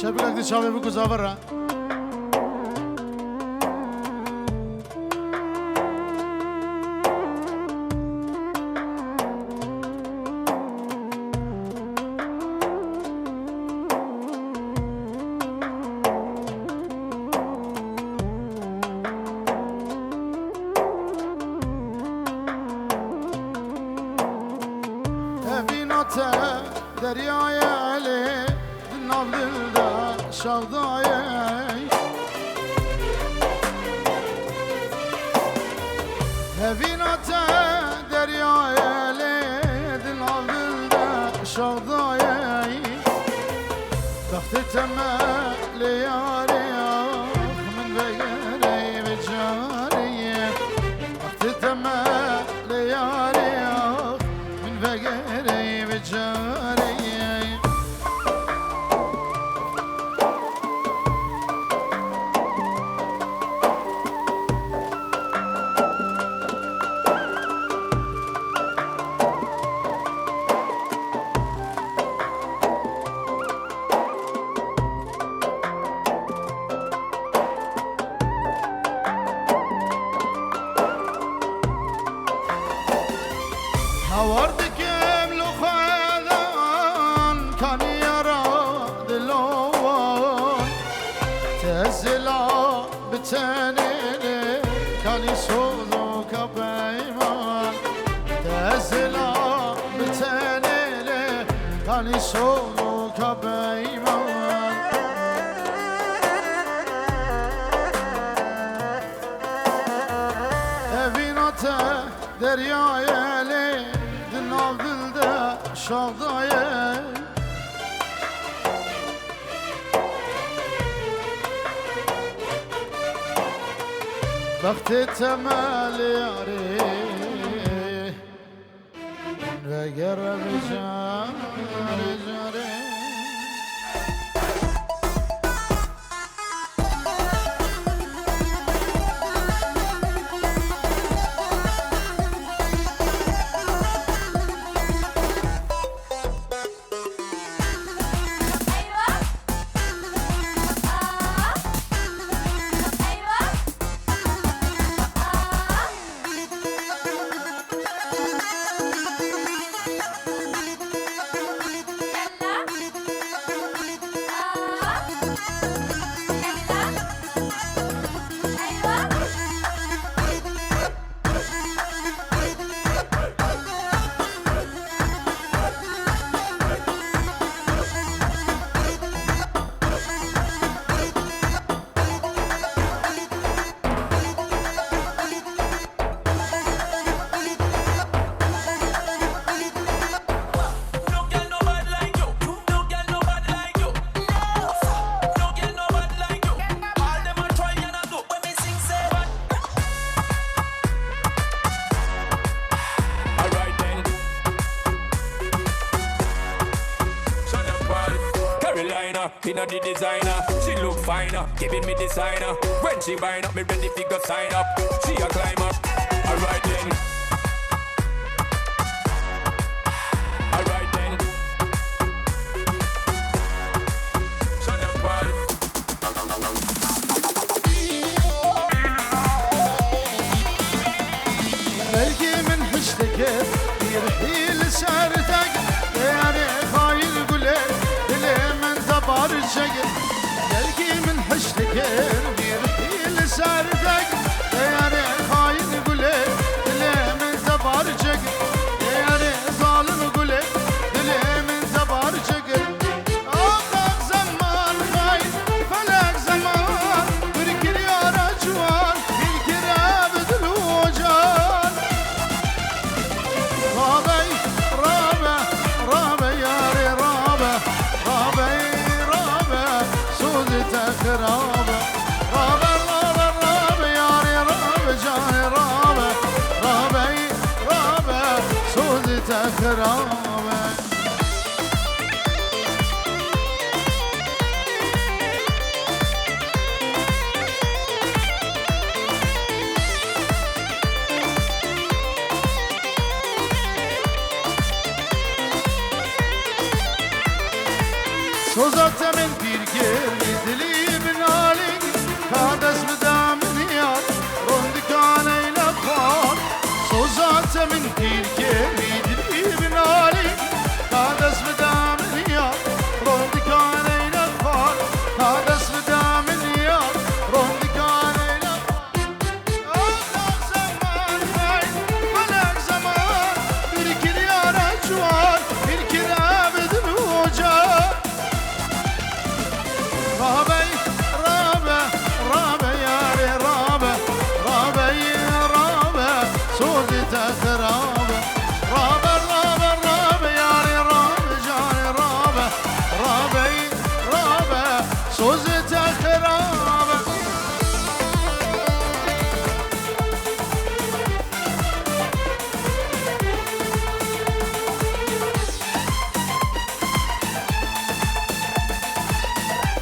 شبیه دی چاوی بگو زاوره دریای علی ناو دلده شغدای هفینات دریای علی ناو دلده شغدای وقت تمل یاری من بگری بجاری وقت تمل یاری من بگری بجاری نوارد کم لخوادان کانی یارا دلوان تزلا بتنینه کانی سوزو کبیمان تزلا بتنینه کانی سوزو کبیمان evinote deryaya le dinav dilde şavdaye vakti temel yari ve gerem jari Inna the designer, she look finer, giving me designer. When she wind up, me ready to go sign up. She a climber, alright then. Alright then. Shut up, boy. belki min hışteke bir hil sertek yani hayır güle dilemen zabar çeker belki min hışteke bir hil sertek yani hayır güle dilemen zabar çeker yani zalim güle dilemen zabar çeker Aklak zaman hayır felak zaman bir kiriyor açuan bir kire bedel hocan رابي رابي رابي يا ري رابي رابي رابي سودتك رابي رابي رابي رابي يا ري رابي جاي رابي رابي رابي سودتك رابي Sozat zemin bir gel دیر که میدی بنالی تا دست بدم نیا روندکان اینا خوار تا دست بدم نیا روندکان اینا آلک زمان خیل ملک زمان bir kiryara çuvar bir kirabedin hoca Rabe Rabe Rabe yare Rabe Rabe Rabe Suzi tekrabe Rabe Rabe Rabe yare Rabe jare Rabe Rabe Rabe Suzi tekrabe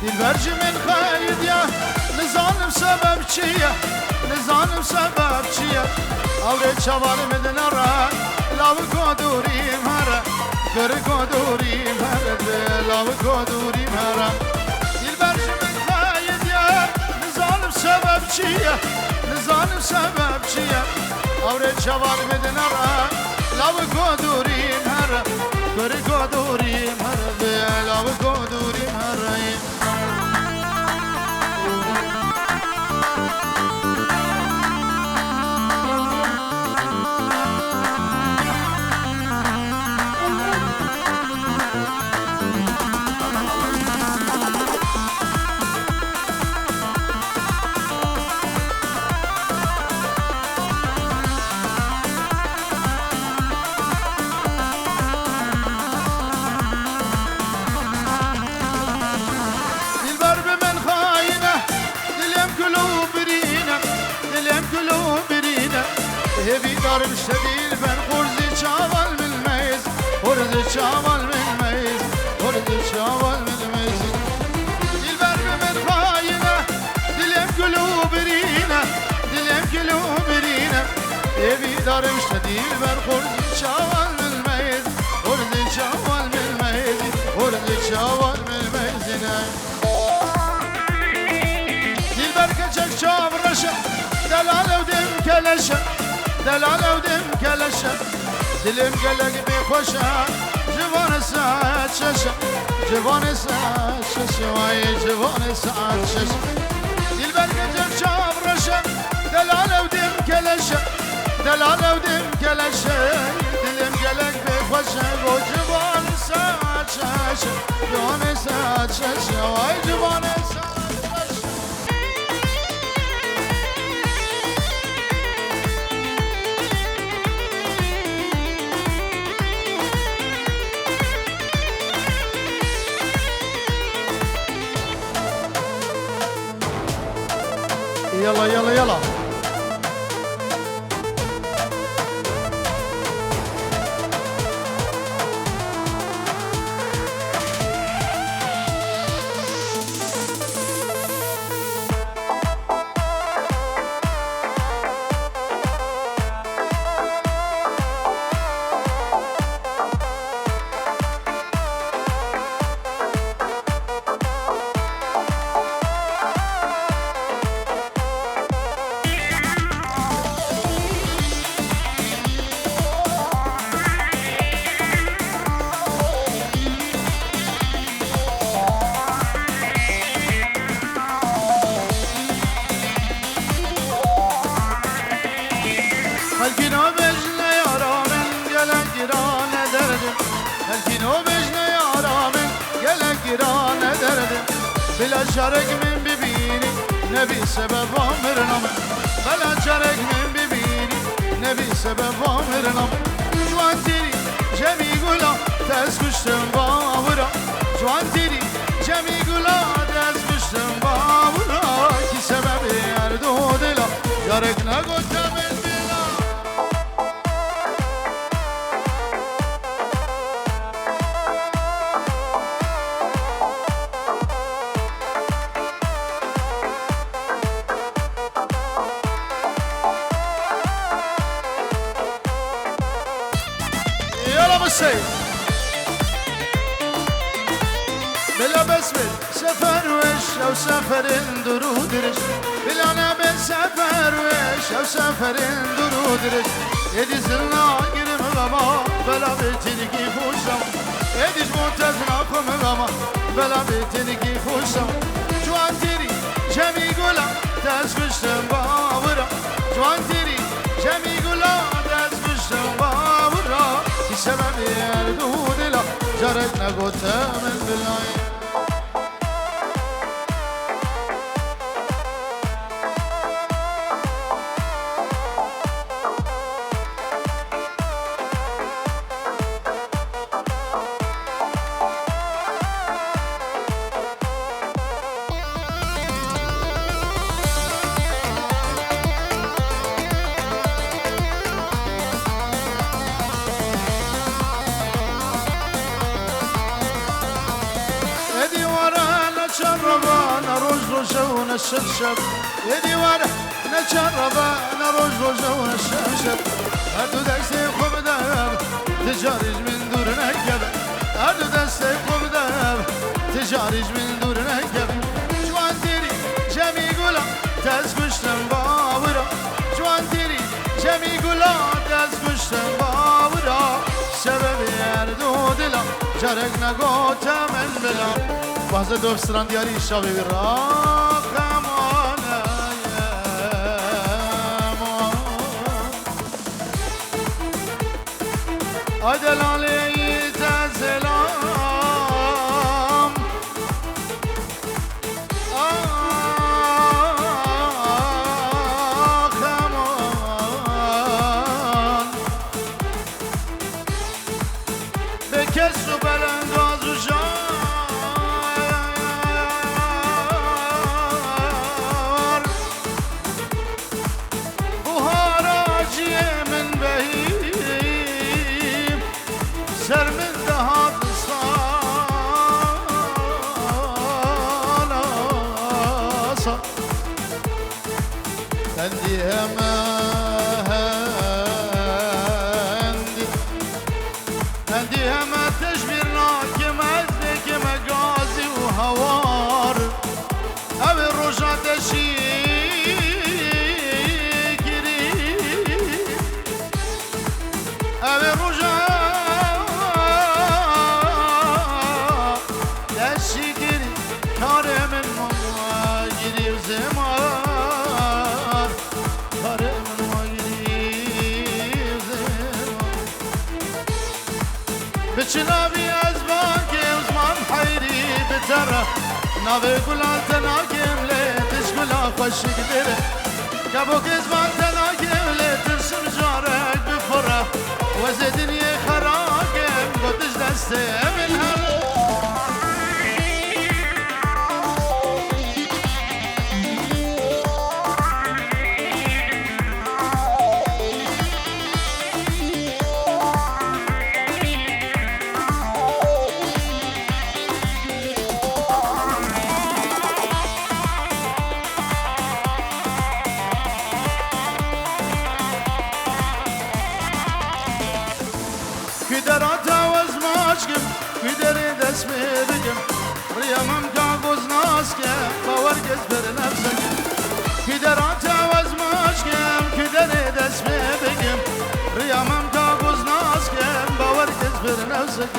Dilberci min xeyid ya Nizanim sebep çiye Nizanim sebep çiye Avre çavarım edin ara Lavı kodurim hara Gırı kodurim hara Lavı kodurim hara Dilberci min xeyid ya Nizanim sebep çiye Nizanim sebep çiye Avre çavarım edin ara Lavı kodurim hara Gırı kodurim hara Lavı kodurim hara Hevi darım şedil ben kurzi çaval bilmeyiz Kurzi çaval bilmeyiz Kurzi çaval bilmeyiz Dilber ben hayine Dilem gülü birine Dilem gülü birine Hevi darım şedil ben kurzi çaval bilmeyiz Kurzi çaval bilmeyiz Kurzi çaval bilmeyiz Dilber kaçak çavraşa Delal evdim keleşe Delal evdim keleşe Dilim gele gibi koşa Civanı saat şaşa Civanı saat şaşa Vay civanı saat şaşa Dilber gecek çavraşa Delal evdim keleşe Delal evdim keleşe Dilim gele gibi koşa O civanı saat şaşa Civanı saat şaşa Vay civanı saat şaşa يلا يلا يلا Belki o bejne yaramen gelen giran ederdim Belki o bejne yaramen gelen giran ederdim Bila şarek min bibini ne bir sebep amirnam Bila şarek min bibini ne bir sebep amirnam Juan tiri cemi gula tez kuştum bağıra Juan tiri cemi gula tez kuştum bağıra Ki sebebi erdo dila yarek ne kocamen السيد بلا بسمل سفر وش او سفر درودرش بلا نبل سفر وش او سفر درودرش يدي زلنا تزناكم غما بلا بيتنكي خوشم جوان تيري جمي قولا تزفشتم باورا جوان تيري جمي قولا تزفشتم باورا كي سبب يردو دلا جارتنا قوتا من بلاي روجونا الشبشب يدي ورح نجربنا روجونا الشبشب هدو دستي خبداب تجارج من دور نكب هدو دستي خبداب تجارج من دور نكب جوان تيري جمي قولا تزكشتن باورا جوان تيري جمي قولا تزكشتن باورا سبب يردو دلا جارقنا قوتا من بلا bazı dostlar diyarı şavi rakamana Adelaleyi tezelam Akaman Bekesu belen gazuşan سر من دهات صالاسا هندي هما تشبيرنا كما ازدك مقازي وهوار او الرجع تشيكري او الرجع بچنابي أزمان كيوزمان حيري بترى نابي قلال تناكم لي تشكلا خوشك ديري كابو كزمان تناكم لي ترسم جارك بفرح وزدني خراكم قدش دستي من هم كدرات وزماشكم كدري دسمي بكم ريامم كاغوز ناسكم باورقز بر نفسك كدرات وزماشكم كدري دسمي بكم ريامم كاغوز ناسكم باورقز بر نفسك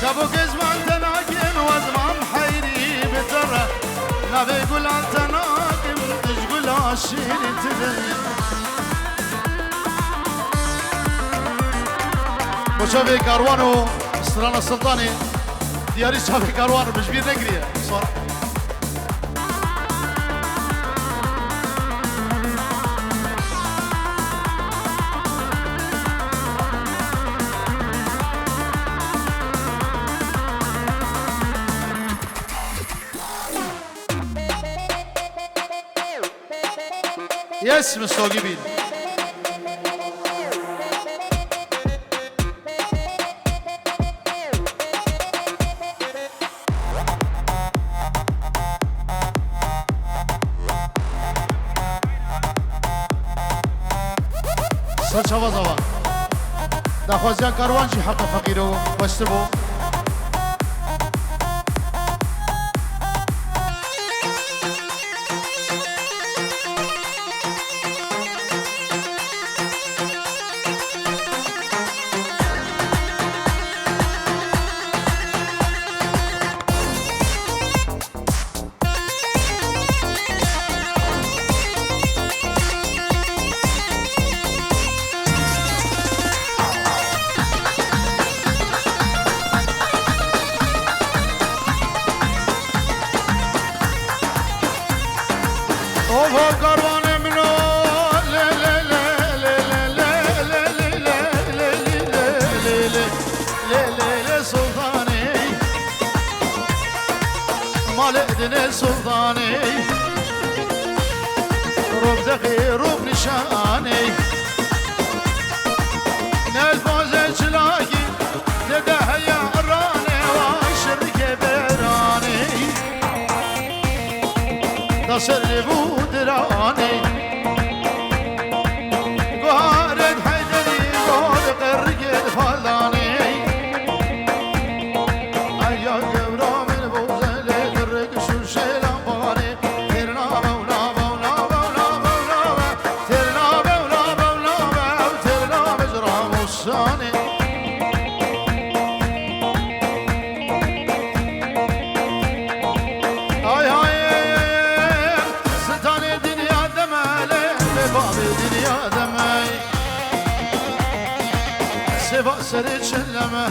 كابو كزمان تناكم وزمام حيري بترى نبي قول انت ناكم تشقول عشيري تدري شافي كاروانو استرانا السلطاني دياري شافي كاروانو بجبير نقريه صار يس مستوقبين سرچاوا زوا دخوازیان کاروان چی حق فقیرو باشتر بو دن سلطاني روب دقي روب نشاني نالفوز جلاقي تدهيا راني واشرك براني تصر بودراني قارد حيدري قول قرق الفلاني ايا قبرا من بوزل قرق شو شيلان باني ترنا بولا بولا بولا بولا ترنا بولا بولا بولا ترنا مجرى مصاني سري شلمه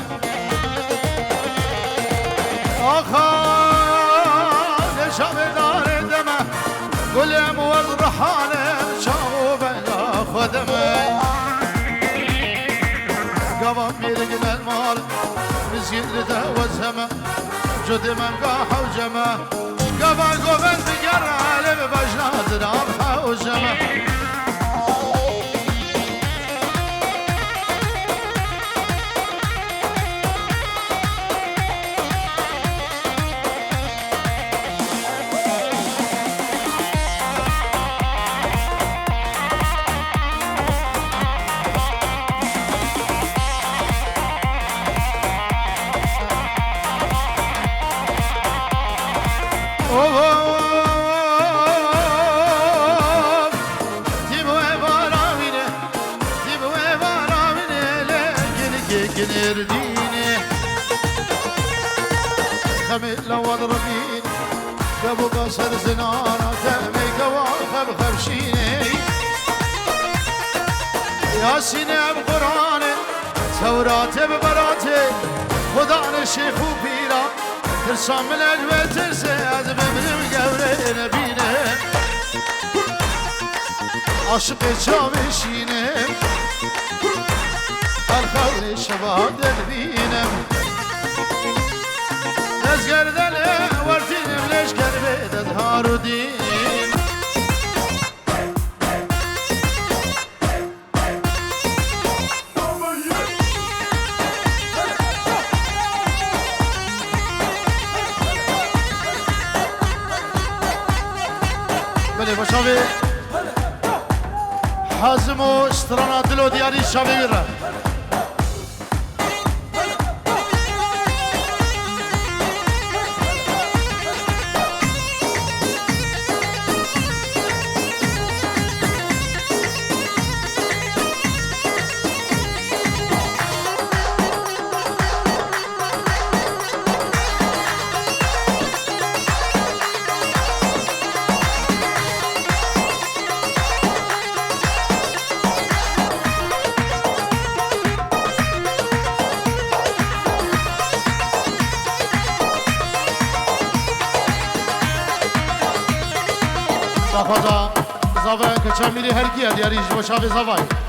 آخا نشام دار دمه قل موض رحاله شامو بلا خدمه قبل ميرقن المال مسجد لده وزهمه جد من قاح وجمه قبل قبل تقرع لبجنات رابحه وجمه لو اضربين قبو قصر زنانة تأمي قواخب خبشيني ياسيني بقرآن تورات ببراتي خدان الشيخ وبيرا ترسام من الجوة ترسي أزمم المقوري نبيني عشق شامشيني الخوري شباب دنبينم أزقر دلي ورتين بليش قلبي تظهر ودين بلي بشافي حازمو اشترانا دلو دياري شافي بره خدا زاویه که چه میری هر کیه دیاریش و شاوی زاویه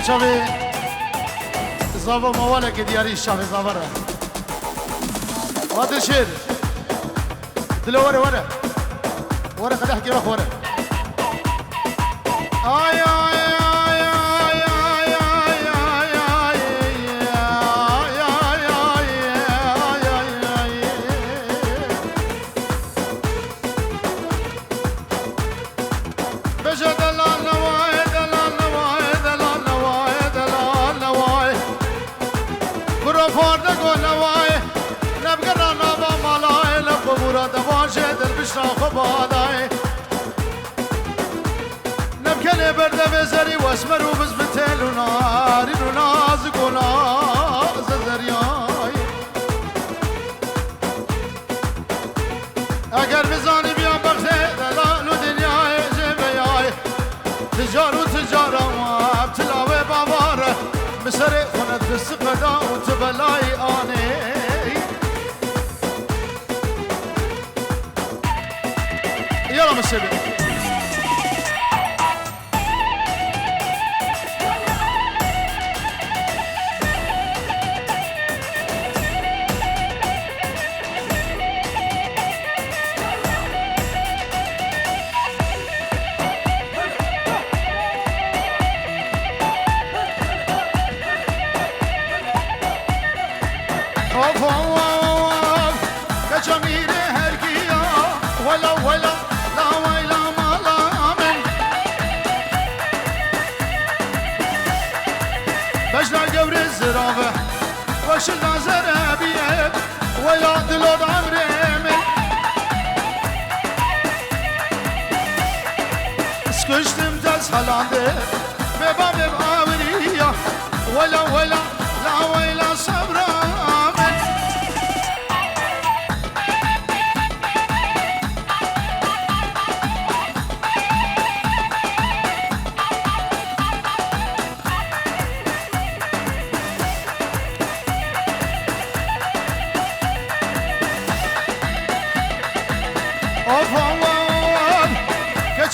شافي زاوا موالك دياري شافي زاورا وهذا الشير دلو ورا ورا قد احكي روح ورا آي آي آي آي آي آي آي بجد الله نواي فارده گل نوای نبگر نبا مالای لب مراد واجه دل بشنا خبادای نبکنه برده بزری واسمر و بز بتل و ناری و نازک و ناز دریای اگر تسقدا وتبلاي اني يلا مسبي كجميل هرقيا ولا لا ويلا ما لا من بجنا قبر الزرافة وشلنا زرابية ولا دلود عمري من سكشتم تسهلاندي بباب بآورية ولا لا ويلا صبرا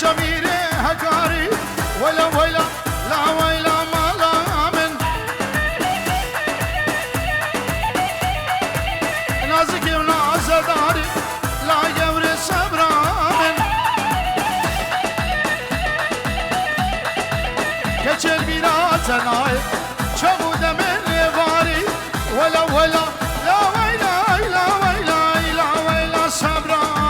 كجميل هكاري ولا لا ويلا ما لا من نازكي ونازداري لا يوري صبرا من كجل بيراتناي شبود من باري ولا لا ويلا صبرا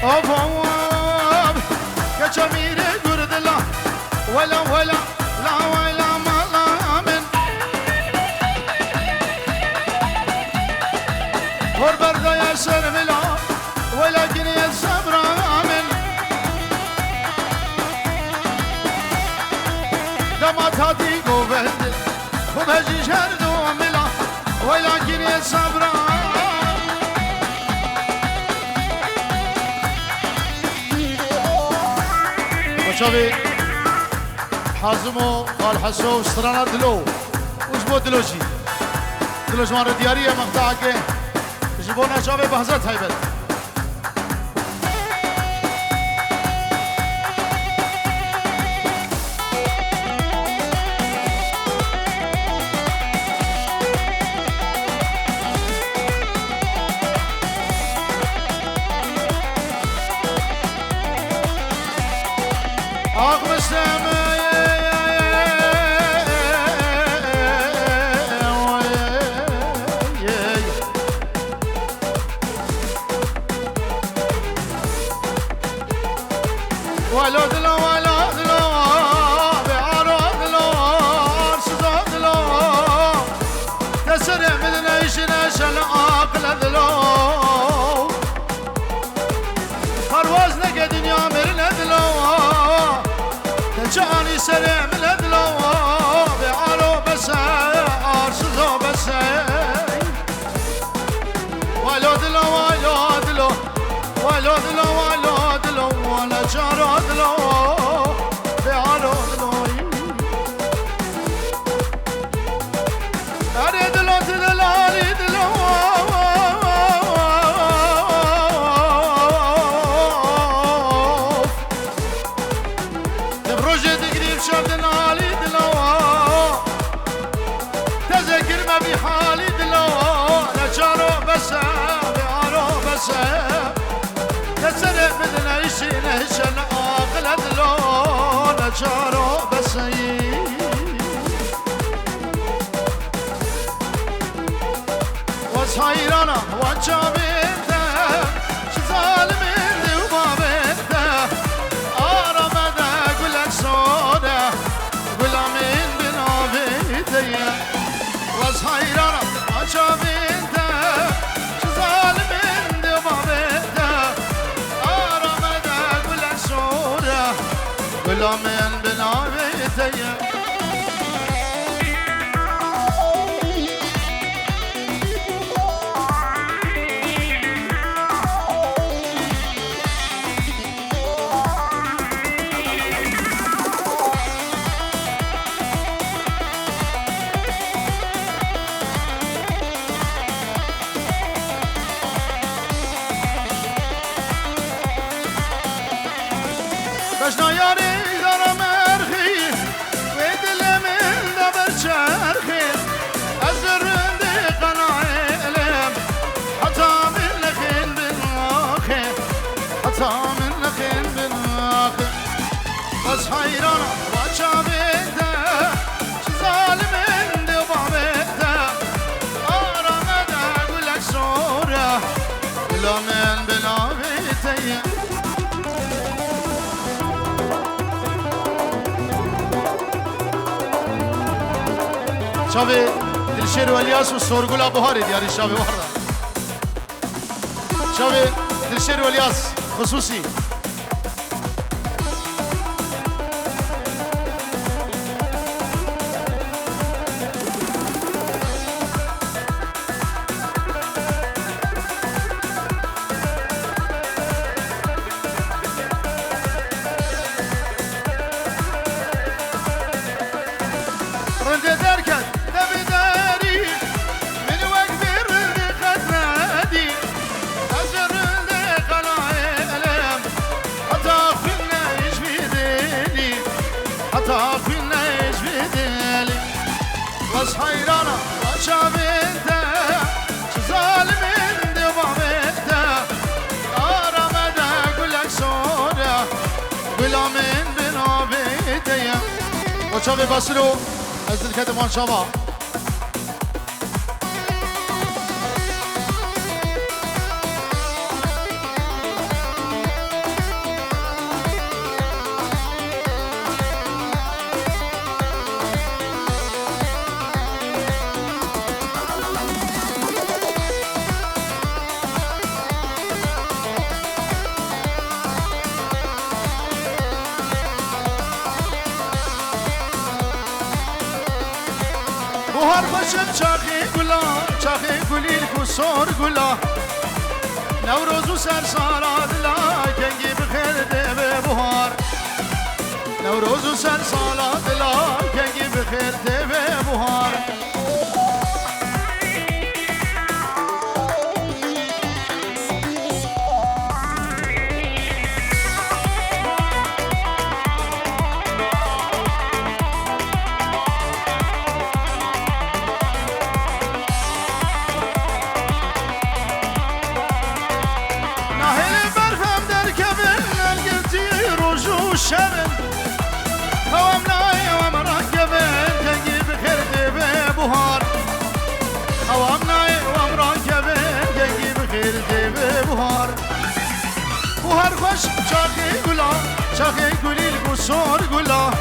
أبواب كجميل قرد الله ولا لا ويلا ما لا من غربر يا سرملا ولكن يا صبر من دمات هاتي قوبند وبهجي شرد وملا ولكن يا صبر شبي حازمو قال حسو استرانا دلو وش بو دلوشي دلوش مارو ديارية مقطعك جبونا شبي بحزت هيبت أقم السماء ولد له بعرض له أرصد له تسرع من نيشنا شل أقلد له پرواز نگه دنیا مرند له جاني سريع من هدلو بعلو بسي أرصدو بسي والو دلو وانا جارو دلو بعلو دلو أري دلو تدلالي دلو شردن علي دلوا تذكر ما بحالي دلوا نجارو بس بعرو بس تسرع بدنا يشي نهشن عاقل دلوا نجارو بس وصايرانا وجابين شظالمين وبابين وصايرانا وجابين شظالمين وبابين بلا من بناويتي بشنا یاری دارم ارخی و دلمن دبر چرخی از رنده قناعلم حتا من لخین بناخی حتا من لخین بناخی بس حیرانم و چابیده چه ظالمن دبابیده آرامده گلک سوره بلا من بناویده شاوی دلشیر و الیاس و سورگولا بهاری دیاری شاوی وارد شاوی دلشیر و الیاس خصوصی رنده درکن بس حيرانة وشابيته ظالمين دبابيته آرامده قلك سوده بلا من بنابيته وشابي بسلو از الكتمان شما بهار باشم چاخی گلیل کسور گلا نوروز و سرسارا دلا کنگی بخیر ده به بهار نوروز و سرسارا دلا کنگی بخیر ده به بهار شبن هوام ناي ومراكبن تنجي بخير دبي بهار هوام ناي ومراكبن تنجي بخير دبي بهار بهار خوش شاخي قولي القصور قلا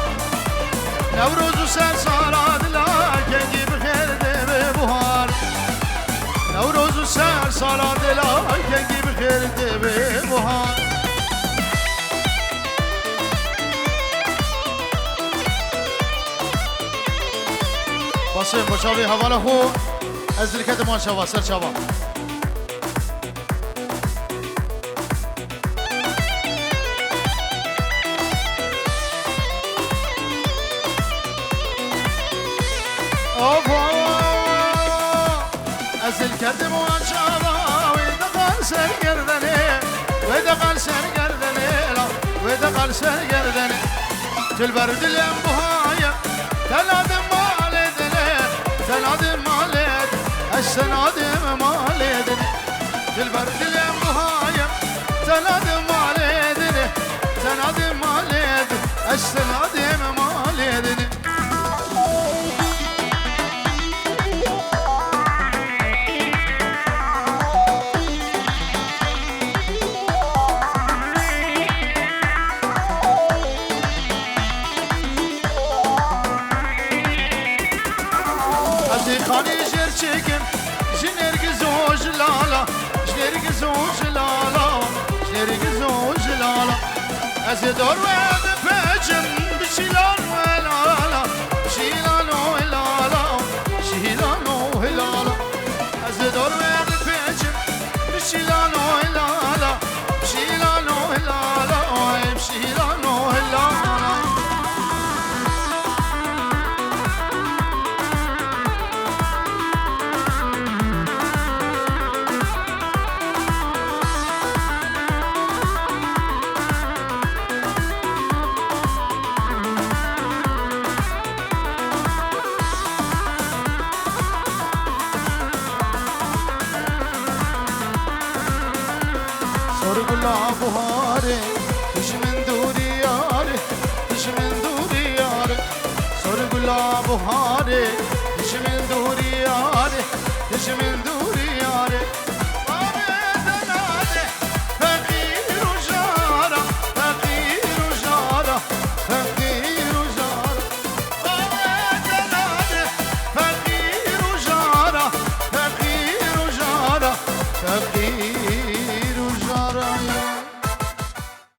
نوروز وسر صاراد لا تنجي بخير دبي بهار نوروز وسر صاراد لا تنجي بخير دبي بهار باسم بچاوی حواله خو از دلکت مان شوا سر شوا از دلکت مان شوا ویدقال سرگردنه ویدقال سرگردنه ویدقال سرگردنه تلبر دلم بهایم تلادم سنادم مالد السنادم مالد البرد المهايم سنادم مالد سنادم مالد السنادم مالد خاني جرچكم جنرك زوج لالا جنرك زوج لالا جنرك زوج لالا از دور و